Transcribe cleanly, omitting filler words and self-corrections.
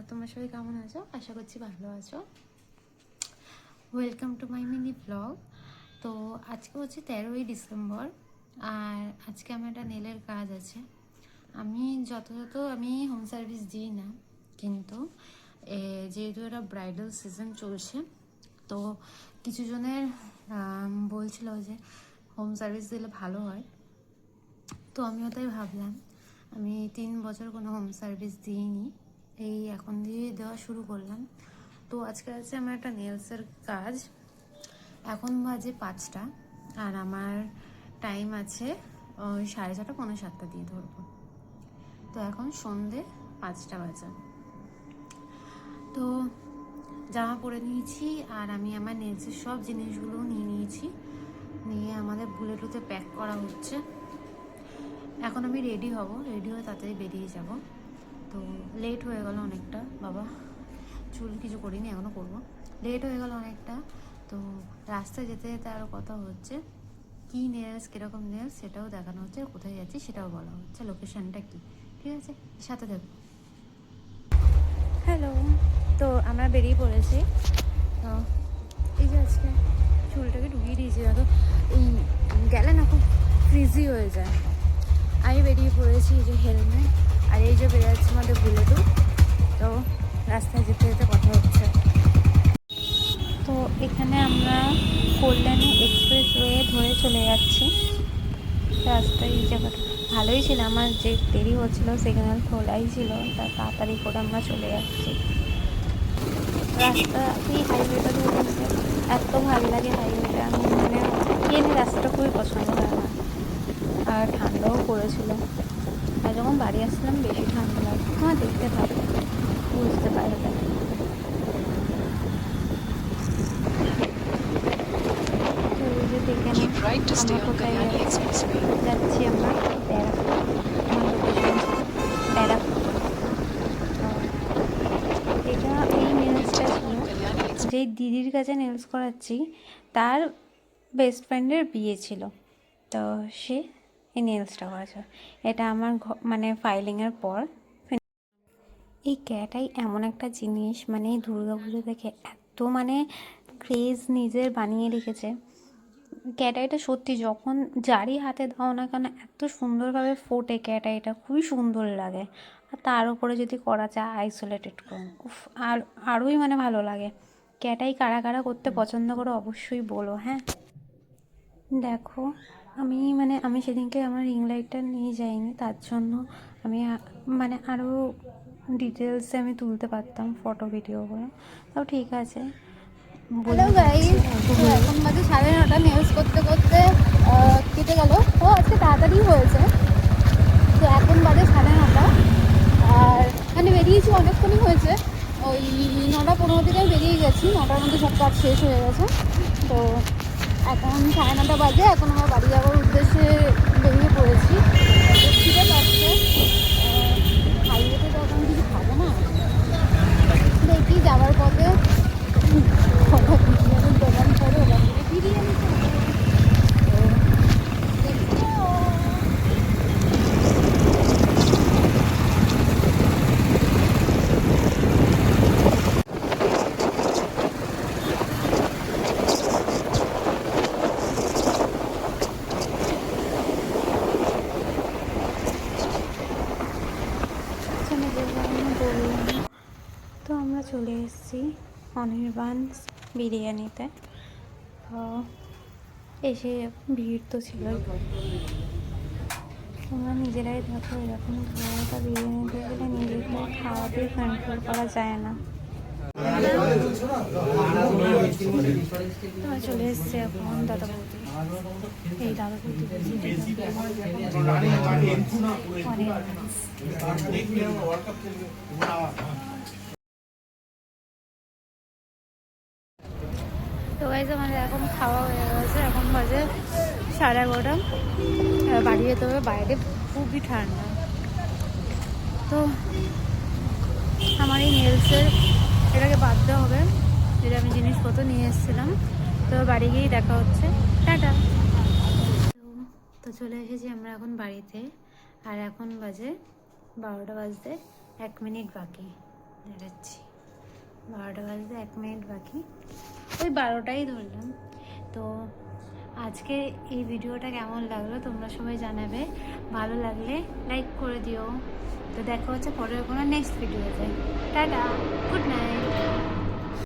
তোমরা সবাই কেমন আছো? আশা করছি ভালো আছো। Welcome to my mini blog. তো আজকে হচ্ছে 13ই ডিসেম্বর, আর আজকে আমার একটা নেলের কাজ আছে। আমি যথাযথ হোম সার্ভিস দিই না, কিন্তু যেহেতু এটা ব্রাইডাল সিজন চলছে, তো কিছু জনের বলছিল যে হোম সার্ভিস দিলে ভালো হয়। তো আমিও তাই ভাবলাম, আমি 3 বছর কোনো হোম সার্ভিস দিইনি, এই এখন দিয়ে দেওয়া শুরু করলাম। তো আজকে আছে আমার একটা নেলসের কাজ। এখন বাজে 5টা, আর আমার টাইম আছে 6:30 6:45 দিয়ে ধরবো। তো এখন সন্ধে 5টা বাজে। তো জামা পরে নিয়েছি, আর আমি আমার নেলসের সব জিনিসগুলোও নিয়ে নিয়েছি, নিয়ে আমাদের বুলেটুতে প্যাক করা হচ্ছে। এখন আমি রেডি হব, রেডি হয়ে তাড়াতাড়ি বেরিয়ে যাব। তো লেট হয়ে গেল অনেকটা, বাবা চুল কিছু করিনি, এখনও করবো। লেট হয়ে গেল অনেকটা। তো রাস্তায় যেতে যেতে আরও কথা হচ্ছে, কী নেলস, কীরকম নেলস সেটাও দেখানো হচ্ছে, কোথায় যাচ্ছি সেটাও বলা হচ্ছে, লোকেশানটা কী। ঠিক আছে, সাথে দেখো। হ্যালো, তো আমরা বেরিয়ে পড়েছি। তো এই যে আজকে চুলটাকে ঢুকিয়ে দিয়েছি, দেখো এই গেলে না খুব ফ্রিজি হয়ে যায়। আমি বেরিয়ে পড়েছি, এই যে হেলমেট, আর এই যে বেরোচ্ছে আমাদের বুলেটু। তো রাস্তায় যেতে যেতে কথা হচ্ছে। তো এখানে আমরা কল্যাণী এক্সপ্রেসওয়ে ধরে চলে যাচ্ছি। রাস্তায় এই জায়গাটা ভালোই ছিল, আমার যে দেরি হচ্ছিলো সিগন্যাল খোলাই ছিল, তার তাড়াতাড়ি করে আমরা চলে যাচ্ছি। রাস্তা এই হাইওয়েটা ধরে এত ভালো লাগে হাইওয়েটা, আমি রাস্তাটা খুবই পছন্দ হয় আমার। আর ঠান্ডাও পড়েছিল, আর যখন বাড়ি আসছিলাম বেশি ঠান্ডা লাগছে। আমার দেখতে থাকবে, বুঝতে পারবে। আমরা কোথায় যাচ্ছি, আমরা ব্যারাকপুর। এটা এই নেলসটা ছিল, যেই দিদির কাছে নেলস করাচ্ছি তার বেস্ট ফ্রেন্ডের বিয়ে ছিল, তো সে এই নেলসটা করেছে। এটা আমার ফাইলিংয়ের পর। এই ক্যাটাই এমন একটা জিনিস, দুর্গা পুজো থেকে এত ক্রেজ নিজের বানিয়ে রেখেছে। ক্যাটাইটা সত্যি যখন যারই হাতে দাও না কেন এত সুন্দরভাবে ফোটে ক্যাটাইটা, খুবই সুন্দর লাগে। আর তার উপরে যদি করা যায় আইসোলেটেড করে, আর আরোই ভালো লাগে। ক্যাটাই কারা কারা করতে পছন্দ করো অবশ্যই বলো। হ্যাঁ দেখো, আমি সেদিনকে আমার রিং লাইটটা নিয়ে যাইনি, তার জন্য আমি আরও ডিটেলসে আমি তুলতে পারতাম ফটো ভিডিওগুলো। তাও ঠিক আছে। হ্যালো গাইস, তো এখন বাজে 9:30, নেলস করতে করতে কেটে গেল। ও আজকে তাড়াতাড়ি হয়েছে। তো এখন বাজে 9:30, আর বেরিয়েছি অনেকক্ষণই হয়েছে, ওই 9:15 দিকে বেরিয়ে গেছি। 9টার মধ্যে সব কাজ শেষ হয়ে গেছে। তো এখন 9:30 বাজে, এখন আমার বাড়ি যাওয়ার উদ্দেশ্যে বেরিয়ে পড়েছি। ঠিক আছে, হাইওয়েতে তো এখন কিছু খাবো না, দেখি যাওয়ার পথে বিরিয়ানির দোকান করে ওখান থেকে বিরিয়ানি বললাম। তো আমরা চলে এসেছি অনির্বাণ বিরিয়ানিতে। তো এসে ভিড় তো ছিল, তোমরা নিজেরাই দেখো, এরকম খাওয়াটা বিরিয়ানিতে গেলে নিজেকে খাওয়াতে কন্ট্রোল করা যায় না। তোমরা চলে এসছে এখন দাদা বৌদি, এই দাদা বৌদি তো গাইজ আমাদের এখন খাওয়া হয়ে গেছে, এখন বাজে 11:30। বাড়ি যেতে হবে, বাইরে খুবই ঠান্ডা। তো আমার এই নেলসের এটাকে বাঁধতে হবে, যেটা আমি জিনিসপত্র নিয়ে এসেছিলাম। তো বাড়ি গিয়েই দেখা হচ্ছে, টাটা। তো চলে এসেছি আমরা এখন বাড়িতে, আর এখন বাজে 12টা বাজতে 1 মিনিট বাকি। বেরোচ্ছি। 12টা বাজতে 1 মিনিট বাকি, ওই 12টাই ধরলাম। তো আজকে এই ভিডিওটা কেমন লাগলো তোমরা সবাই জানাবে, ভালো লাগলে লাইক করে দিও। তো দেখা হচ্ছে পরের কোনো নেক্সট ভিডিওতে। Tata, good night.